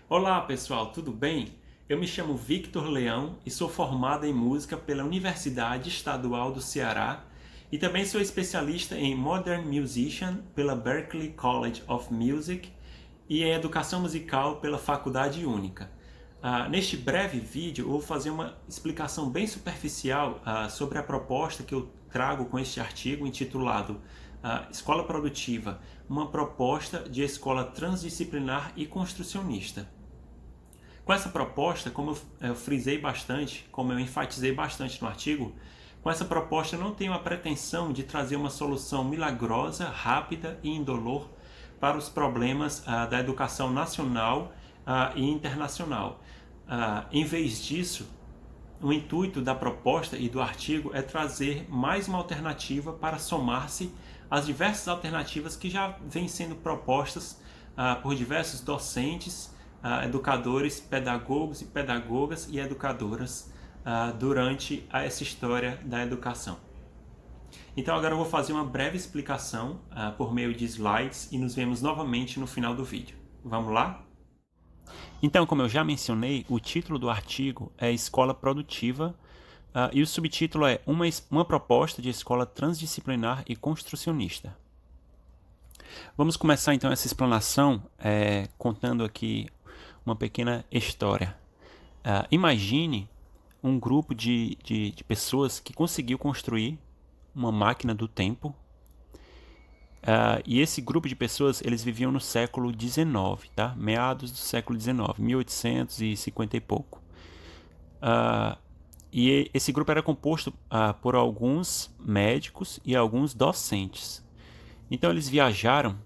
Olá pessoal, tudo bem? Eu me chamo Victor Leão e sou formado em música pela Universidade Estadual do Ceará e também sou especialista em Modern Musician pela Berklee College of Music e em Educação Musical pela Faculdade Única. Neste breve vídeo eu vou fazer uma explicação bem superficial sobre a proposta que eu trago com este artigo intitulado Escola Produtiva, uma proposta de escola transdisciplinar e construcionista. Com essa proposta, como eu frisei bastante, como eu enfatizei bastante no artigo, com essa proposta eu não tenho a pretensão de trazer uma solução milagrosa, rápida e indolor para os problemas da educação nacional e internacional. Em vez disso, o intuito da proposta e do artigo é trazer mais uma alternativa para somar-se às diversas alternativas que já vêm sendo propostas por diversos docentes, educadores, pedagogos e pedagogas e educadoras durante essa história da educação. Então agora eu vou fazer uma breve explicação por meio de slides e nos vemos novamente no final do vídeo. Vamos lá? Então, como eu já mencionei, o título do artigo é Escola Produtiva e o subtítulo é uma proposta de escola transdisciplinar e construcionista. Vamos começar então essa explanação contando aqui uma pequena história. Imagine um grupo de pessoas que conseguiu construir uma máquina do tempo. E esse grupo de pessoas, eles viviam no século XIX, tá? Meados do século XIX, 1850 e pouco. E esse grupo era composto por alguns médicos e alguns docentes. Então eles viajaram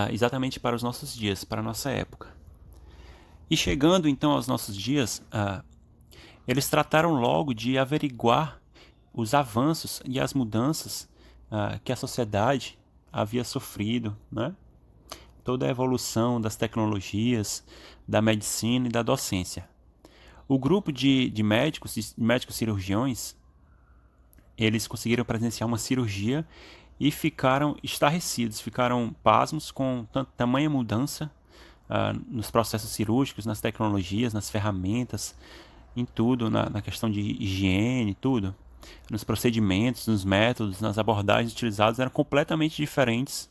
exatamente para os nossos dias, para a nossa época. E chegando então aos nossos dias, eles trataram logo de averiguar os avanços e as mudanças que a sociedade havia sofrido, né? Toda a evolução das tecnologias, da medicina e da docência. O grupo de médicos cirurgiões, eles conseguiram presenciar uma cirurgia e ficaram estarrecidos, ficaram pasmos com tamanha mudança nos processos cirúrgicos, nas tecnologias, nas ferramentas, em tudo, na questão de higiene, tudo. Nos procedimentos, nos métodos, nas abordagens utilizadas eram completamente diferentes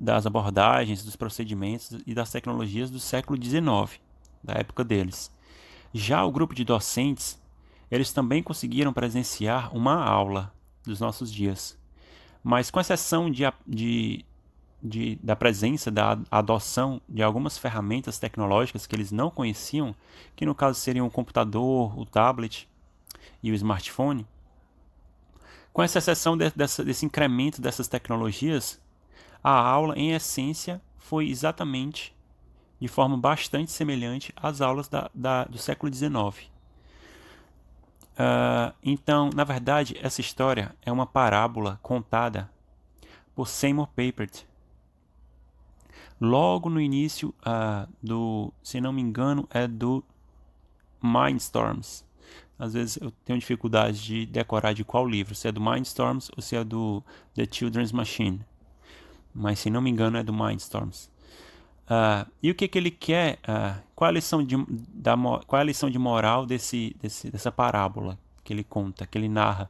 das abordagens, dos procedimentos e das tecnologias do século XIX, da época deles. Já o grupo de docentes, eles também conseguiram presenciar uma aula dos nossos dias, mas com exceção da presença, da adoção de algumas ferramentas tecnológicas que eles não conheciam, que no caso seriam o computador, o tablet e o smartphone, com essa exceção desse incremento dessas tecnologias, a aula, em essência, foi exatamente de forma bastante semelhante às aulas do século XIX. Então, na verdade, essa história é uma parábola contada por Seymour Papert. Logo no início se não me engano, é do Mindstorms. Às vezes eu tenho dificuldade de decorar de qual livro, se é do Mindstorms ou se é do The Children's Machine. Mas se não me engano é do Mindstorms. E o que ele quer? Qual é a lição de moral dessa parábola que ele conta, que ele narra?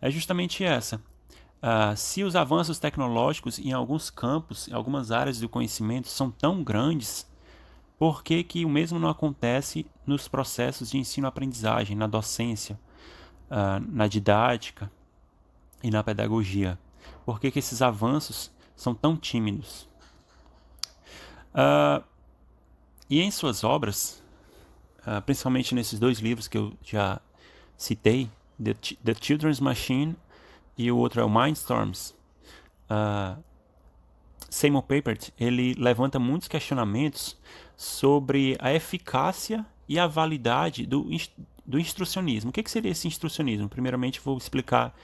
É justamente essa. Se os avanços tecnológicos em alguns campos, em algumas áreas do conhecimento são tão grandes, por que o mesmo não acontece nos processos de ensino-aprendizagem, na docência, na didática e na pedagogia? Por que esses avanços são tão tímidos? E em suas obras, principalmente nesses dois livros que eu já citei, The Children's Machine e o outro é o Mindstorms, Seymour Papert, ele levanta muitos questionamentos sobre a eficácia e a validade do instrucionismo. O que seria esse instrucionismo? Primeiramente, vou explicar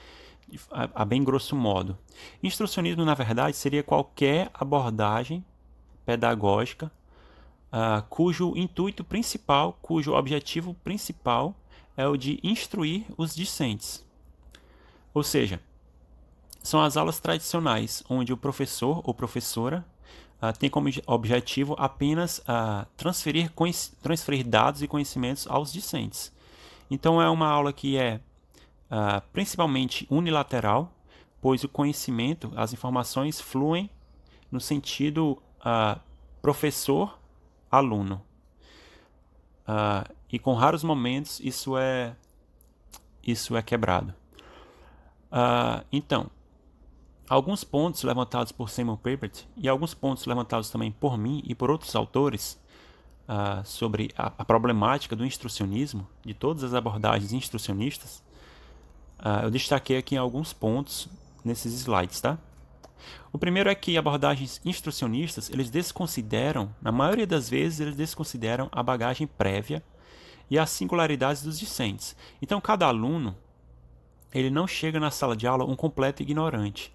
a bem grosso modo. Instrucionismo, na verdade, seria qualquer abordagem pedagógica cujo intuito principal, cujo objetivo principal é o de instruir os discentes. Ou seja, são as aulas tradicionais, onde o professor ou professora tem como objetivo apenas transferir dados e conhecimentos aos discentes. Então é uma aula que é principalmente unilateral, pois o conhecimento, as informações fluem no sentido professor-aluno. E com raros momentos isso é quebrado. Então, alguns pontos levantados por Simon Papert e alguns pontos levantados também por mim e por outros autores sobre a problemática do instrucionismo, de todas as abordagens instrucionistas, eu destaquei aqui alguns pontos nesses slides, tá? O primeiro é que abordagens instrucionistas, eles desconsideram, na maioria das vezes, eles desconsideram a bagagem prévia e as singularidades dos discentes. Então, cada aluno, ele não chega na sala de aula um completo ignorante.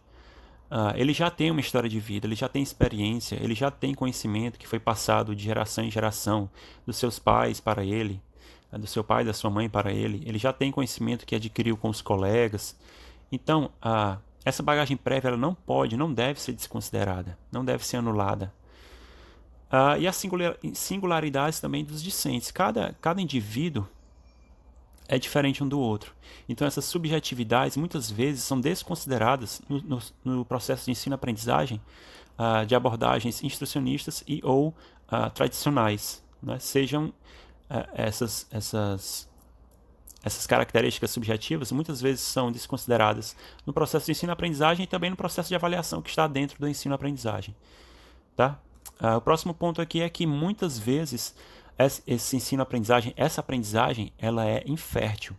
Ele já tem uma história de vida, ele já tem experiência, ele já tem conhecimento que foi passado de geração em geração, dos seus pais para ele, do seu pai, da sua mãe para ele já tem conhecimento que adquiriu com os colegas. Então, essa bagagem prévia ela não deve ser desconsiderada, não deve ser anulada. E as singularidades também dos discentes. Cada indivíduo é diferente um do outro. Então essas subjetividades muitas vezes são desconsideradas no processo de ensino-aprendizagem de abordagens instrucionistas ou tradicionais, né? Sejam essas características subjetivas muitas vezes são desconsideradas no processo de ensino-aprendizagem e também no processo de avaliação que está dentro do ensino-aprendizagem. Tá? O próximo ponto aqui é que muitas vezes esse ensino-aprendizagem, essa aprendizagem, ela é infértil.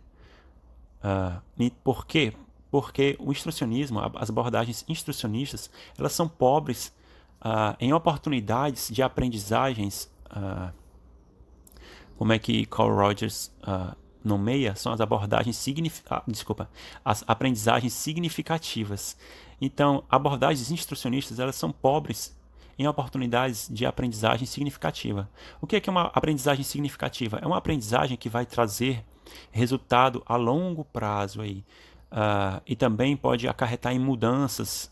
E por quê? Porque o instrucionismo, as abordagens instrucionistas, elas são pobres em oportunidades de aprendizagens, como é que Carl Rogers nomeia, são as abordagens as aprendizagens significativas. Então, abordagens instrucionistas, elas são pobres em oportunidades de aprendizagem significativa. O que é uma aprendizagem significativa? É uma aprendizagem que vai trazer resultado a longo prazo aí, e também pode acarretar em mudanças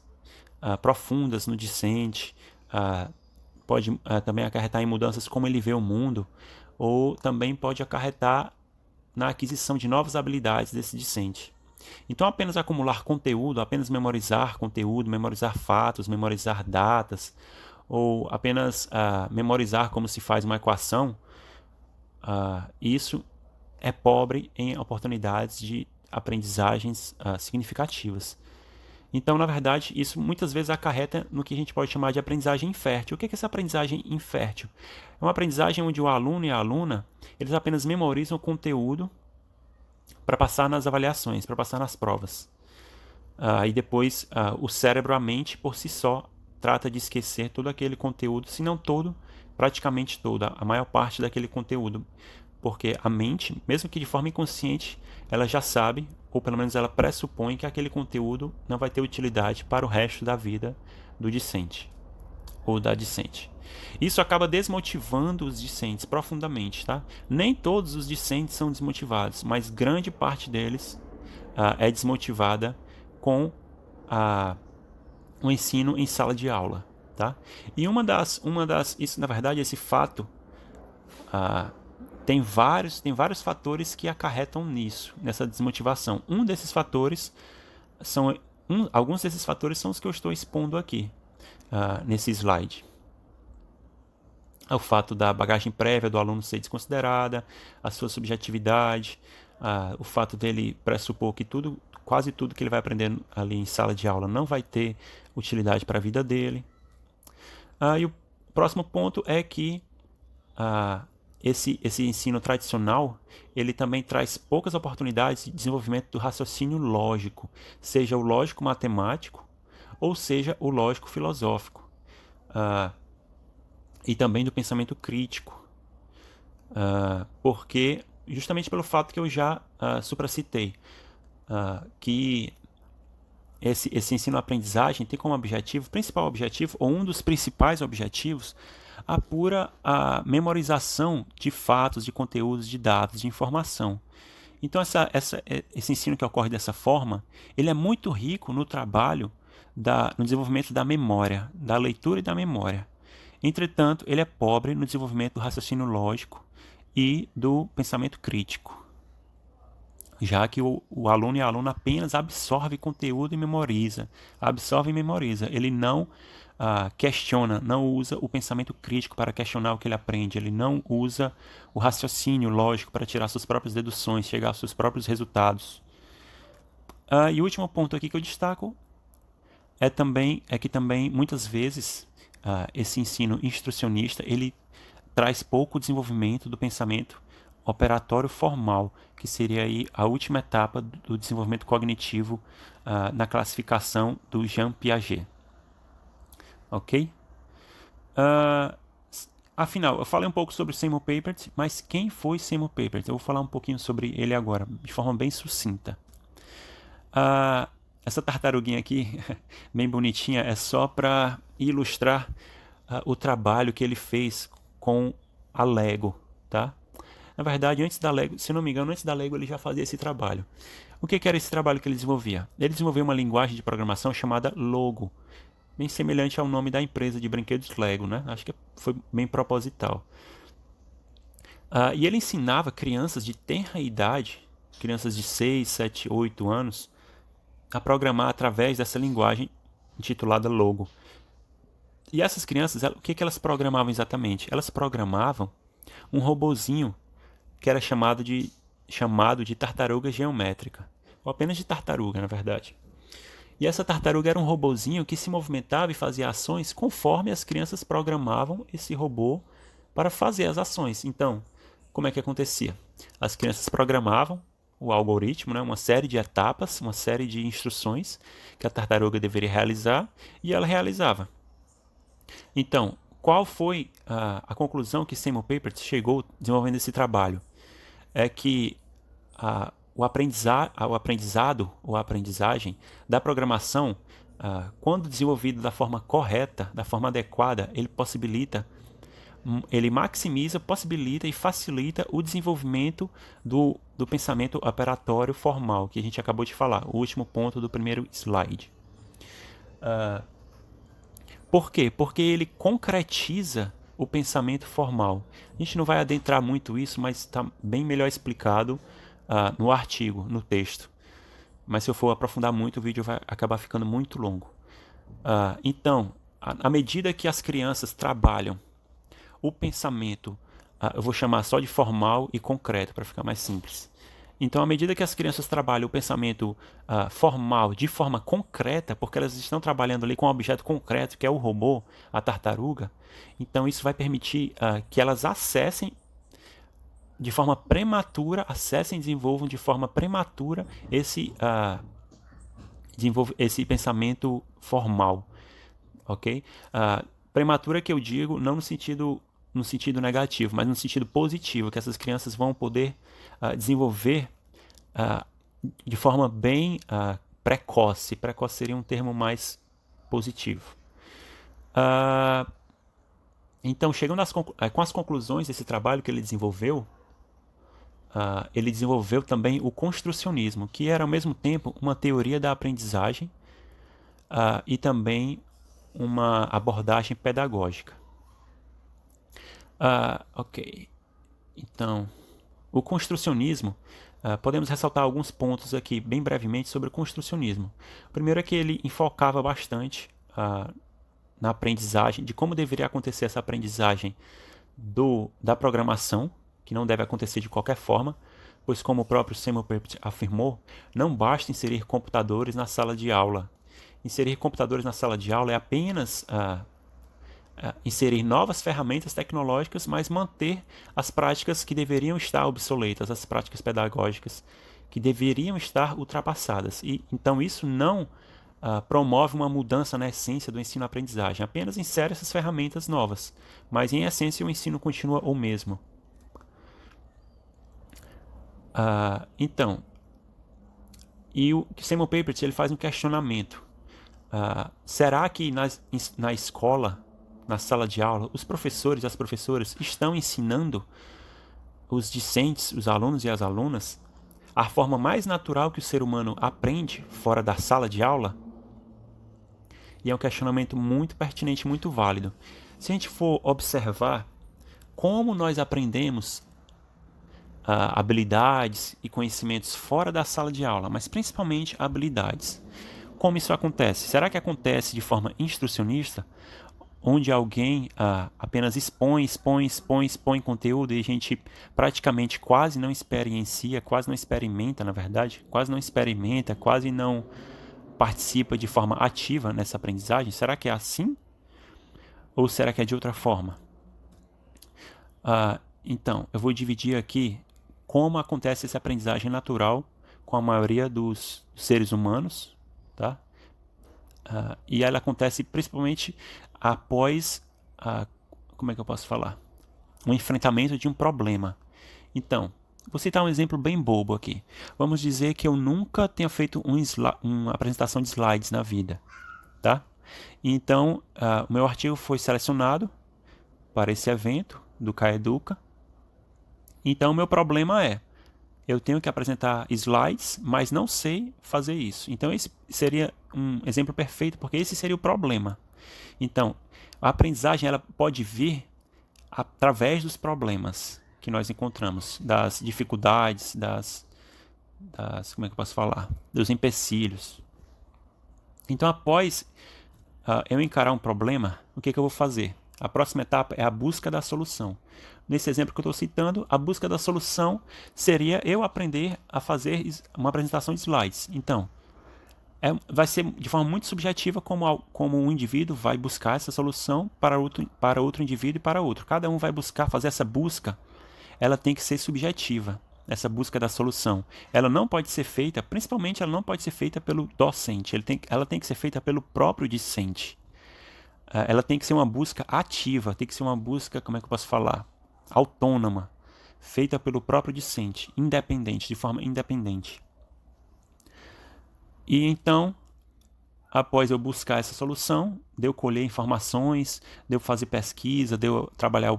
profundas no discente, pode também acarretar em mudanças como ele vê o mundo, ou também pode acarretar na aquisição de novas habilidades desse discente. Então, apenas acumular conteúdo, apenas memorizar conteúdo, memorizar fatos, memorizar datas, ou apenas memorizar como se faz uma equação, isso é pobre em oportunidades de aprendizagens significativas. Então, na verdade, isso muitas vezes acarreta no que a gente pode chamar de aprendizagem infértil. O que é essa aprendizagem infértil? É uma aprendizagem onde o aluno e a aluna, eles apenas memorizam o conteúdo para passar nas avaliações, para passar nas provas. E depois o cérebro, a mente, por si só, trata de esquecer todo aquele conteúdo, se não todo, praticamente todo, a maior parte daquele conteúdo. Porque a mente, mesmo que de forma inconsciente, ela já sabe, ou pelo menos ela pressupõe que aquele conteúdo não vai ter utilidade para o resto da vida do discente, ou da discente. Isso acaba desmotivando os discentes profundamente, tá? Nem todos os discentes são desmotivados, mas grande parte deles é desmotivada com o ensino em sala de aula, tá? E isso, na verdade, esse fato tem vários fatores que acarretam nessa desmotivação. Alguns desses fatores são os que eu estou expondo aqui nesse slide. O fato da bagagem prévia do aluno ser desconsiderada, a sua subjetividade, o fato dele pressupor que quase tudo que ele vai aprender ali em sala de aula não vai ter utilidade para a vida dele. E o próximo ponto é que esse ensino tradicional, ele também traz poucas oportunidades de desenvolvimento do raciocínio lógico, seja o lógico matemático ou seja o lógico filosófico, e também do pensamento crítico, porque justamente pelo fato que eu já supracitei, que esse ensino-aprendizagem tem como principal objetivo, ou um dos principais objetivos, a pura memorização de fatos, de conteúdos, de dados, de informação. Então esse ensino que ocorre dessa forma, ele é muito rico no trabalho, no desenvolvimento da memória, da leitura e da memória. Entretanto, ele é pobre no desenvolvimento do raciocínio lógico e do pensamento crítico, já que o aluno e a aluna apenas absorve conteúdo e memoriza. Absorve e memoriza. Ele não questiona, não usa o pensamento crítico para questionar o que ele aprende. Ele não usa o raciocínio lógico para tirar suas próprias deduções, chegar aos seus próprios resultados. E o último ponto aqui que eu destaco é que também muitas vezes esse ensino instrucionista ele traz pouco desenvolvimento do pensamento operatório formal, que seria aí a última etapa do desenvolvimento cognitivo na classificação do Jean Piaget. Ok? Afinal, eu falei um pouco sobre Seymour Papert, mas quem foi Seymour Papert? Eu vou falar um pouquinho sobre ele agora, de forma bem sucinta. Essa tartaruguinha aqui, bem bonitinha, é só para ilustrar o trabalho que ele fez com a Lego, tá? Na verdade, antes da Lego, se não me engano, antes da Lego ele já fazia esse trabalho. O que era esse trabalho que ele desenvolvia? Ele desenvolveu uma linguagem de programação chamada Logo, bem semelhante ao nome da empresa de brinquedos Lego, né? Acho que foi bem proposital. E ele ensinava crianças de tenra idade, crianças de 6, 7, 8 anos, a programar através dessa linguagem intitulada Logo. E essas crianças, o que elas programavam exatamente? Elas programavam um robozinho que era chamado de tartaruga geométrica, ou apenas de tartaruga, na verdade. E essa tartaruga era um robozinho que se movimentava e fazia ações conforme as crianças programavam esse robô para fazer as ações. Então, como é que acontecia? As crianças programavam o algoritmo, né, uma série de etapas, uma série de instruções que a tartaruga deveria realizar, e ela realizava. Então, qual foi a conclusão que Seymour Papert chegou desenvolvendo esse trabalho? É que o aprendizado ou a aprendizagem da programação, quando desenvolvido da forma correta, da forma adequada, ele maximiza, possibilita e facilita o desenvolvimento do pensamento operatório formal, que a gente acabou de falar, o último ponto do primeiro slide. Por quê? Porque ele concretiza o pensamento formal. A gente não vai adentrar muito isso, mas está bem melhor explicado no artigo, no texto. Mas se eu for aprofundar muito, o vídeo vai acabar ficando muito longo. Então, à medida que as crianças trabalham o pensamento, eu vou chamar só de formal e concreto, para ficar mais simples. Então, à medida que as crianças trabalham o pensamento formal de forma concreta, porque elas estão trabalhando ali com um objeto concreto, que é o robô, a tartaruga, então isso vai permitir que elas acessem de forma prematura, e desenvolvam de forma prematura esse pensamento formal. Ok? Prematura que eu digo não no sentido negativo, mas no sentido positivo, que essas crianças vão poder desenvolver de forma bem precoce. Precoce seria um termo mais positivo. Então, chegando com as conclusões desse trabalho que ele desenvolveu também o construcionismo, que era ao mesmo tempo uma teoria da aprendizagem e também uma abordagem pedagógica. Ok. Então, o construcionismo, podemos ressaltar alguns pontos aqui, bem brevemente, sobre o construcionismo. O primeiro é que ele enfocava bastante na aprendizagem, de como deveria acontecer essa aprendizagem da programação, que não deve acontecer de qualquer forma, pois, como o próprio Seymour Papert afirmou, não basta inserir computadores na sala de aula. Inserir computadores na sala de aula é apenas inserir novas ferramentas tecnológicas, mas manter as práticas que deveriam estar obsoletas, as práticas pedagógicas que deveriam estar ultrapassadas. E então isso não promove uma mudança na essência do ensino-aprendizagem, apenas insere essas ferramentas novas, mas em essência o ensino continua o mesmo. Então, e o Seymour Papert ele faz um questionamento. Será que na escola, na sala de aula, os professores e as professoras estão ensinando os discentes, os alunos e as alunas, a forma mais natural que o ser humano aprende fora da sala de aula? E é um questionamento muito pertinente, muito válido. Se a gente for observar como nós aprendemos habilidades e conhecimentos fora da sala de aula, mas principalmente habilidades. Como isso acontece? Será que acontece de forma instrucionista, onde alguém apenas expõe conteúdo e a gente praticamente quase não experiencia, quase não experimenta, na verdade, quase não experimenta, quase não participa de forma ativa nessa aprendizagem? Será que é assim? Ou será que é de outra forma? Então, eu vou dividir aqui como acontece essa aprendizagem natural com a maioria dos seres humanos, tá? E ela acontece principalmente após, como é que eu posso falar? Um enfrentamento de um problema. Então, vou citar um exemplo bem bobo aqui. Vamos dizer que eu nunca tenha feito uma apresentação de slides na vida, tá? Então, o meu artigo foi selecionado para esse evento do Caeduca. Então, o meu problema é, eu tenho que apresentar slides, mas não sei fazer isso. Então, esse seria um exemplo perfeito, porque esse seria o problema. Então, a aprendizagem ela pode vir através dos problemas que nós encontramos, das dificuldades, como é que eu posso falar? Dos empecilhos. Então, após eu encarar um problema, o que eu vou fazer? A próxima etapa é a busca da solução. Nesse exemplo que eu estou citando, a busca da solução seria eu aprender a fazer uma apresentação de slides. Então, vai ser de forma muito subjetiva como um indivíduo vai buscar essa solução para outro indivíduo e para outro. Cada um vai buscar fazer essa busca, ela tem que ser subjetiva, essa busca da solução. Ela não pode ser feita, principalmente ela não pode ser feita pelo docente, ela tem que ser feita pelo próprio discente. Ela tem que ser uma busca ativa, tem que ser uma busca, como é que eu posso falar? Autônoma, feita pelo próprio discente, independente, de forma independente. E então, após eu buscar essa solução, de eu colher informações, de eu fazer pesquisa, de eu trabalhar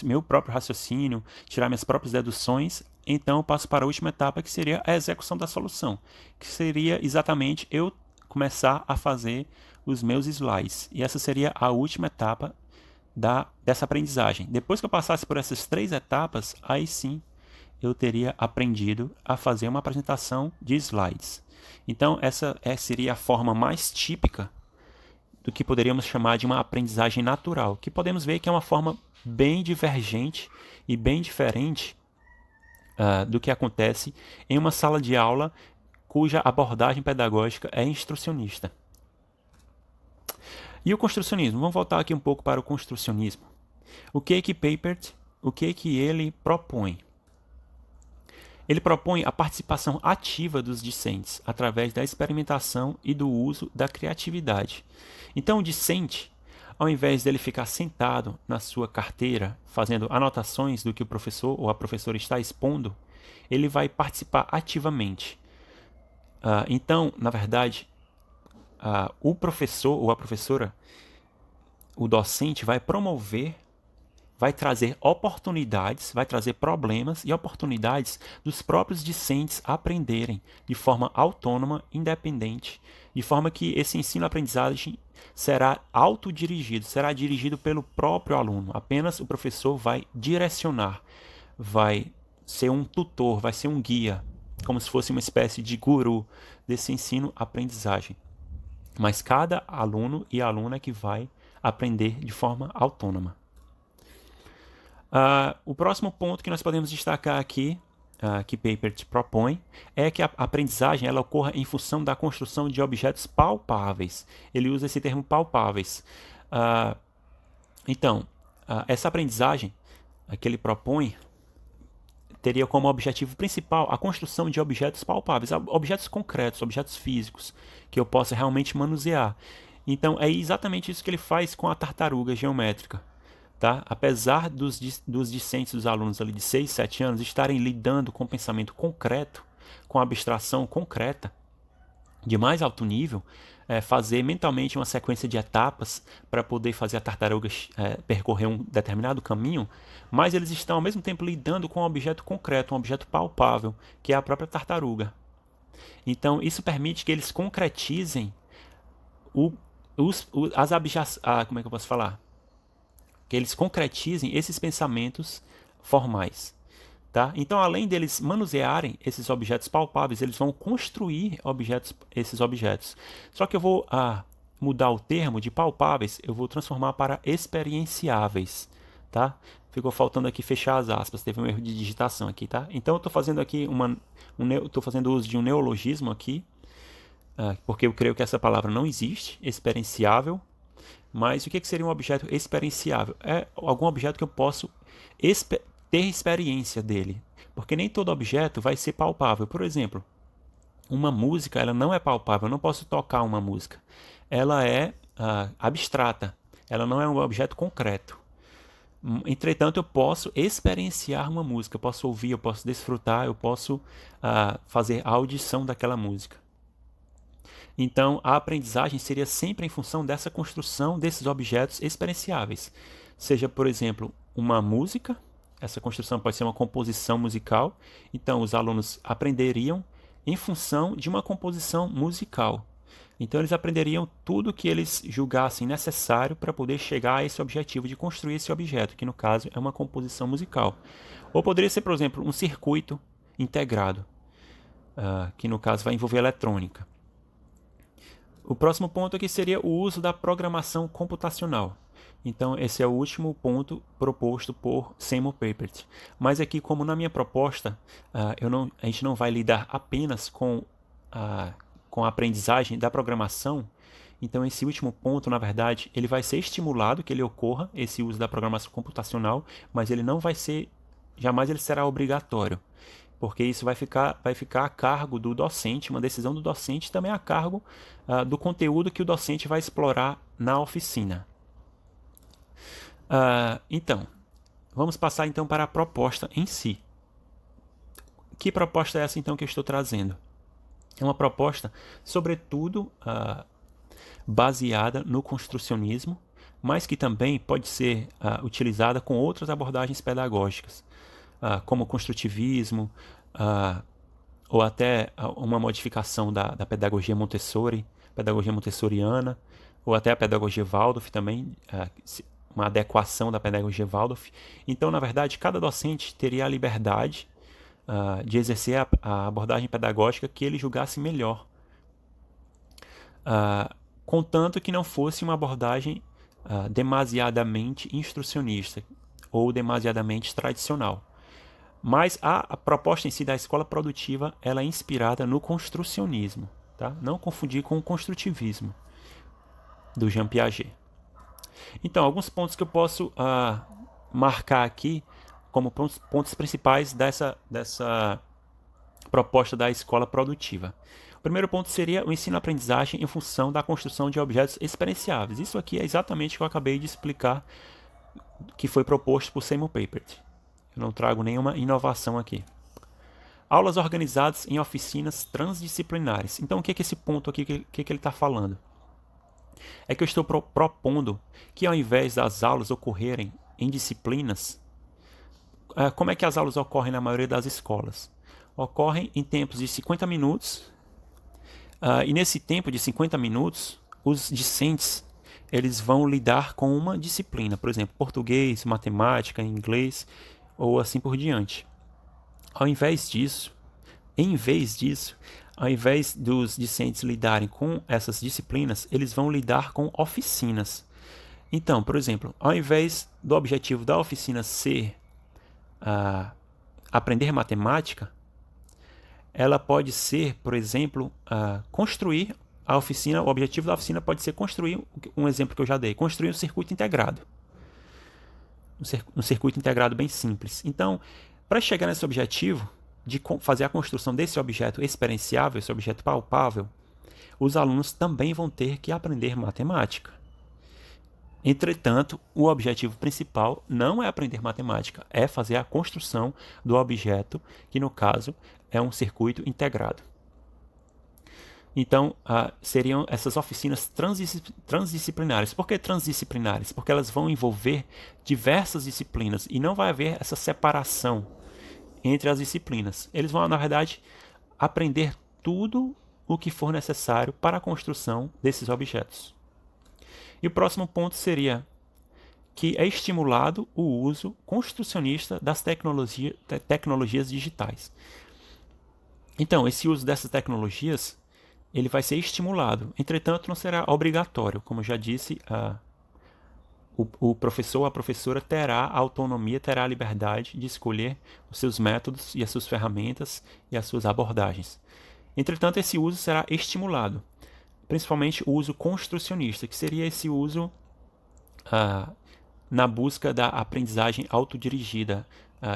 meu próprio raciocínio, tirar minhas próprias deduções, então eu passo para a última etapa, que seria a execução da solução, que seria exatamente eu começar a fazer os meus slides. E essa seria a última etapa dessa aprendizagem. Depois que eu passasse por essas 3 etapas, aí sim eu teria aprendido a fazer uma apresentação de slides. Então, essa seria a forma mais típica do que poderíamos chamar de uma aprendizagem natural, que podemos ver que é uma forma bem divergente e bem diferente do que acontece em uma sala de aula cuja abordagem pedagógica é instrucionista. E o construcionismo? Vamos voltar aqui um pouco para o construcionismo. O que Papert, ele propõe? Ele propõe a participação ativa dos discentes através da experimentação e do uso da criatividade. Então, o discente, ao invés dele ficar sentado na sua carteira, fazendo anotações do que o professor ou a professora está expondo, ele vai participar ativamente. Então, na verdade, o professor ou a professora, o docente vai promover, vai trazer oportunidades, vai trazer problemas e oportunidades dos próprios discentes aprenderem de forma autônoma, independente, de forma que esse ensino-aprendizagem será autodirigido, será dirigido pelo próprio aluno. Apenas o professor vai direcionar, vai ser um tutor, vai ser um guia, como se fosse uma espécie de guru desse ensino-aprendizagem. Mas cada aluno e aluna é que vai aprender de forma autônoma. O próximo ponto que nós podemos destacar aqui, que Papert propõe, é que a aprendizagem ela ocorra em função da construção de objetos palpáveis. Ele usa esse termo palpáveis. Então, essa aprendizagem que ele propõe teria como objetivo principal a construção de objetos palpáveis, objetos concretos, objetos físicos, que eu possa realmente manusear. Então, é exatamente isso que ele faz com a tartaruga geométrica. Tá? Apesar dos discentes, dos alunos ali de 6, 7 anos, estarem lidando com pensamento concreto, com abstração concreta, de mais alto nível, fazer mentalmente uma sequência de etapas para poder fazer a tartaruga percorrer um determinado caminho, mas eles estão ao mesmo tempo lidando com um objeto concreto, um objeto palpável, que é a própria tartaruga. Então, isso permite que eles concretizem como é que eu posso falar? que eles concretizem esses pensamentos formais. Tá? Então, além deles manusearem esses objetos palpáveis, eles vão construir esses objetos. Só que eu vou mudar o termo de palpáveis, eu vou transformar para experienciáveis. Tá? Ficou faltando aqui fechar as aspas, teve um erro de digitação aqui. Tá? Então, eu estou fazendo aqui estou fazendo uso de um neologismo aqui, porque eu creio que essa palavra não existe, experienciável. Mas o que seria um objeto experienciável? É algum objeto que eu posso ter experiência dele, porque nem todo objeto vai ser palpável. Por exemplo, uma música, ela não é palpável, eu não posso tocar uma música. Ela é abstrata, ela não é um objeto concreto. Entretanto, eu posso experienciar uma música, eu posso ouvir, eu posso desfrutar, eu posso fazer a audição daquela música. Então, a aprendizagem seria sempre em função dessa construção desses objetos experienciáveis. Seja, por exemplo, uma música, essa construção pode ser uma composição musical, então os alunos aprenderiam em função de uma composição musical. Então, eles aprenderiam tudo o que eles julgassem necessário para poder chegar a esse objetivo de construir esse objeto, que no caso é uma composição musical. Ou poderia ser, por exemplo, um circuito integrado, que no caso vai envolver eletrônica. O próximo ponto aqui seria o uso da programação computacional. Então, esse é o último ponto proposto por Seymour Papert. Mas aqui, como na minha proposta, a gente não vai lidar apenas com a aprendizagem da programação, então esse último ponto, na verdade, ele vai ser estimulado que ele ocorra, esse uso da programação computacional, mas ele não vai ser, jamais ele será obrigatório, porque isso vai ficar a cargo do docente, uma decisão do docente também a cargo do conteúdo que o docente vai explorar na oficina. Então, vamos passar então para a proposta em si. Que proposta é essa então que eu estou trazendo? É uma proposta, sobretudo, baseada no construcionismo, mas que também pode ser utilizada com outras abordagens pedagógicas, como o construtivismo, ou até uma modificação da pedagogia Montessori, pedagogia montessoriana, ou até a pedagogia Waldorf também, uma adequação da pedagogia Waldorf. Então, na verdade, cada docente teria a liberdade de exercer a abordagem pedagógica que ele julgasse melhor, contanto que não fosse uma abordagem demasiadamente instrucionista ou demasiadamente tradicional. Mas a proposta em si da escola produtiva ela é inspirada no construcionismo, tá? Não confundir com o construtivismo do Jean Piaget. Então, alguns pontos que eu posso marcar aqui como pontos principais dessa proposta da escola produtiva. O primeiro ponto seria o ensino-aprendizagem em função da construção de objetos experienciáveis. Isso aqui é exatamente o que eu acabei de explicar, que foi proposto por Seymour Papert. Eu não trago nenhuma inovação aqui. Aulas organizadas em oficinas transdisciplinares. Então, o que é esse ponto aqui, o que ele está falando? É que eu estou propondo que ao invés das aulas ocorrerem em disciplinas, como é que as aulas ocorrem na maioria das escolas? Ocorrem em tempos de 50 minutos, e nesse tempo de 50 minutos, os discentes eles vão lidar com uma disciplina, por exemplo, português, matemática, inglês, ou assim por diante. Em vez disso, ao invés dos discentes lidarem com essas disciplinas, eles vão lidar com oficinas. Então, por exemplo, ao invés do objetivo da oficina ser aprender matemática, ela pode ser, por exemplo, construir a oficina. O objetivo da oficina pode ser construir, um exemplo que eu já dei, construir um circuito integrado. Um circuito integrado bem simples. Então, para chegar nesse objetivo de fazer a construção desse objeto experienciável, esse objeto palpável, os alunos também vão ter que aprender matemática. Entretanto, o objetivo principal não é aprender matemática, é fazer a construção do objeto, que no caso é um circuito integrado. Então, seriam essas oficinas transdisciplinares. Por que transdisciplinares? Porque elas vão envolver diversas disciplinas e não vai haver essa separação entre as disciplinas. Eles vão, na verdade, aprender tudo o que for necessário para a construção desses objetos. E o próximo ponto seria que é estimulado o uso construcionista das tecnologias digitais. Então, esse uso dessas tecnologias ele vai ser estimulado, entretanto não será obrigatório. Como eu já disse, o professor ou a professora terá a autonomia, terá a liberdade de escolher os seus métodos e as suas ferramentas e as suas abordagens. Entretanto, esse uso será estimulado, principalmente o uso construcionista, que seria esse uso na busca da aprendizagem autodirigida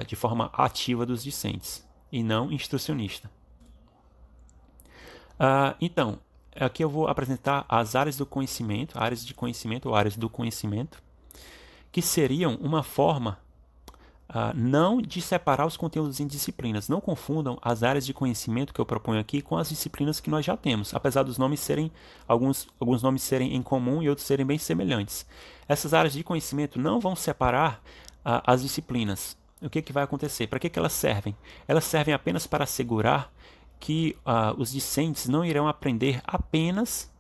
de forma ativa dos discentes e não instrucionista. Então, aqui eu vou apresentar as áreas do conhecimento, áreas de conhecimento ou áreas do conhecimento, que seriam uma forma não de separar os conteúdos em disciplinas. Não confundam as áreas de conhecimento que eu proponho aqui com as disciplinas que nós já temos, apesar dos nomes serem, alguns nomes serem em comum e outros serem bem semelhantes. Essas áreas de conhecimento não vão separar as disciplinas. O que vai acontecer? Para que elas servem? Elas servem apenas para assegurar que os discentes não irão aprender apenas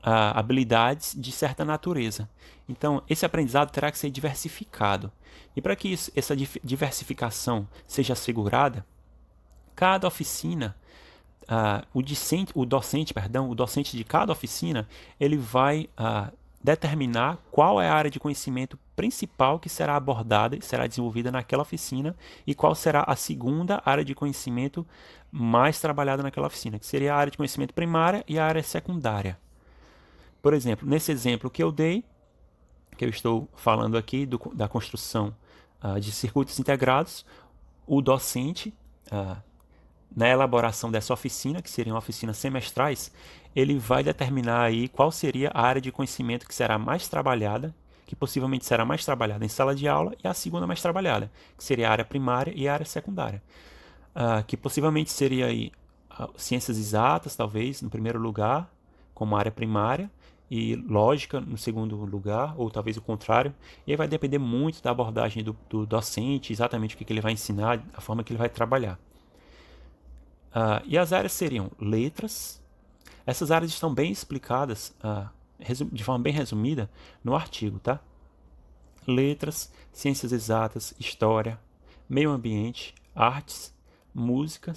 habilidades de certa natureza. Então, esse aprendizado terá que ser diversificado. E para que essa diversificação seja assegurada, cada oficina, o docente de cada oficina, ele vai determinar qual é a área de conhecimento principal que será abordada e será desenvolvida naquela oficina e qual será a segunda área de conhecimento mais trabalhada naquela oficina, que seria a área de conhecimento primária e a área secundária. Por exemplo, nesse exemplo que eu dei, que eu estou falando aqui da construção de circuitos integrados, o docente, na elaboração dessa oficina, que seriam oficinas semestrais, ele vai determinar aí qual seria a área de conhecimento que será mais trabalhada, que possivelmente será mais trabalhada em sala de aula, e a segunda mais trabalhada, que seria a área primária e a área secundária, que possivelmente seria aí ciências exatas, talvez, no primeiro lugar, como área primária, e lógica no segundo lugar, ou talvez o contrário. E aí vai depender muito da abordagem do docente, exatamente o que ele vai ensinar, a forma que ele vai trabalhar. E as áreas seriam letras. Essas áreas estão bem explicadas, de forma bem resumida, no artigo, tá? Letras, ciências exatas, história, meio ambiente, artes, música,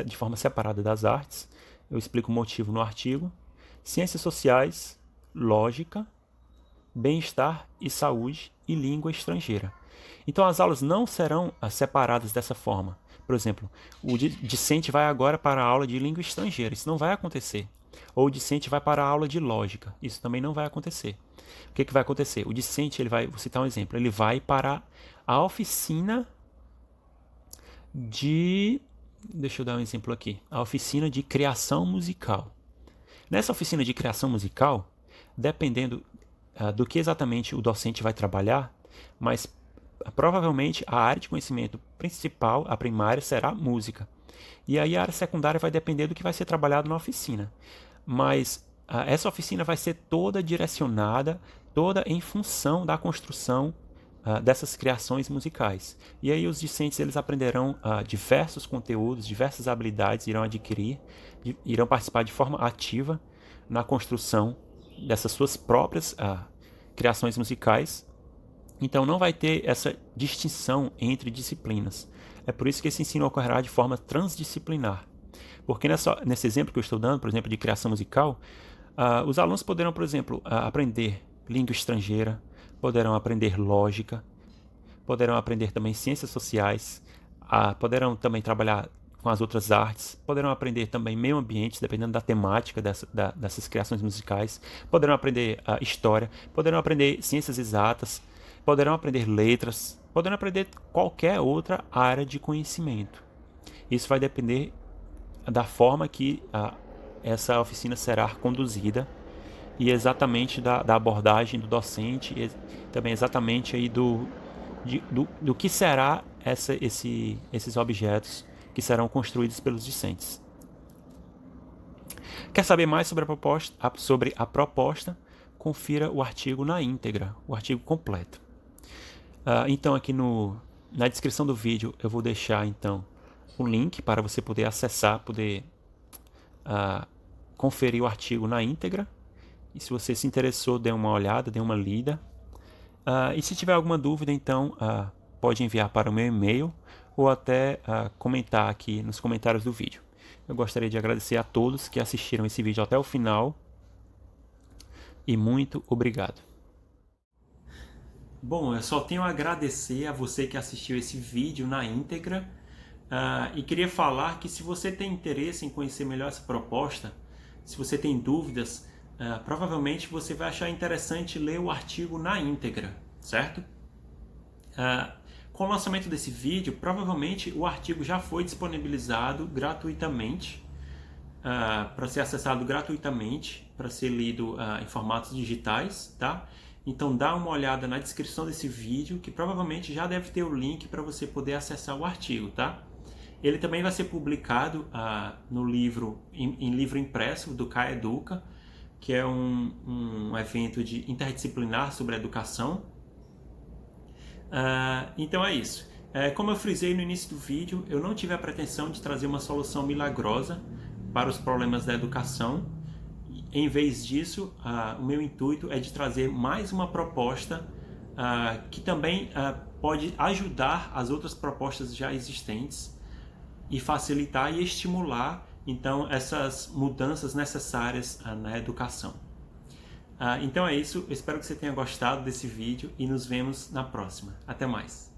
de forma separada das artes. Eu explico o motivo no artigo. Ciências sociais, lógica, bem-estar e saúde e língua estrangeira. Então as aulas não serão separadas dessa forma. Por exemplo, o discente vai agora para a aula de língua estrangeira. Isso não vai acontecer. Ou o discente vai para a aula de lógica. Isso também não vai acontecer. O que vai acontecer? O discente, vou citar um exemplo, ele vai para a oficina deixa eu dar um exemplo aqui. A oficina de criação musical. Nessa oficina de criação musical, dependendo do que exatamente o docente vai trabalhar, mas provavelmente a área de conhecimento principal, a primária, será música. E aí a área secundária vai depender do que vai ser trabalhado na oficina. Mas essa oficina vai ser toda direcionada, toda em função da construção dessas criações musicais. E aí os discentes eles aprenderão diversos conteúdos, diversas habilidades, irão adquirir, irão participar de forma ativa na construção dessas suas próprias criações musicais. Então não vai ter essa distinção entre disciplinas. É por isso que esse ensino ocorrerá de forma transdisciplinar. Porque nesse exemplo que eu estou dando, por exemplo, de criação musical, os alunos poderão, por exemplo, aprender língua estrangeira, poderão aprender lógica, poderão aprender também ciências sociais, poderão também trabalhar com as outras artes, poderão aprender também meio ambiente, dependendo da temática dessas criações musicais, poderão aprender história, poderão aprender ciências exatas, poderão aprender letras, poderão aprender qualquer outra área de conhecimento. Isso vai depender da forma que essa oficina será conduzida e exatamente da abordagem do docente e também exatamente aí do que será esses objetos que serão construídos pelos discentes. Quer saber mais sobre a proposta? Confira o artigo na íntegra, o artigo completo. Então aqui na descrição do vídeo eu vou deixar então um link para você poder acessar, poder conferir o artigo na íntegra. E se você se interessou, dê uma olhada, dê uma lida. E se tiver alguma dúvida, então pode enviar para o meu e-mail ou até comentar aqui nos comentários do vídeo. Eu gostaria de agradecer a todos que assistiram esse vídeo até o final e muito obrigado. Bom, eu só tenho a agradecer a você que assistiu esse vídeo na íntegra e queria falar que se você tem interesse em conhecer melhor essa proposta, se você tem dúvidas, provavelmente você vai achar interessante ler o artigo na íntegra, certo? Com o lançamento desse vídeo, provavelmente o artigo já foi disponibilizado gratuitamente, para ser acessado gratuitamente, para ser lido em formatos digitais, tá? Então dá uma olhada na descrição desse vídeo, que provavelmente já deve ter o link para você poder acessar o artigo, tá? Ele também vai ser publicado no livro, em livro impresso do CAEduca, que é um evento interdisciplinar sobre a educação. Então é isso. Como eu frisei no início do vídeo, eu não tive a pretensão de trazer uma solução milagrosa para os problemas da educação. Em vez disso, o meu intuito é de trazer mais uma proposta que também pode ajudar as outras propostas já existentes e facilitar e estimular, então, essas mudanças necessárias na educação. Então é isso, eu espero que você tenha gostado desse vídeo e nos vemos na próxima. Até mais!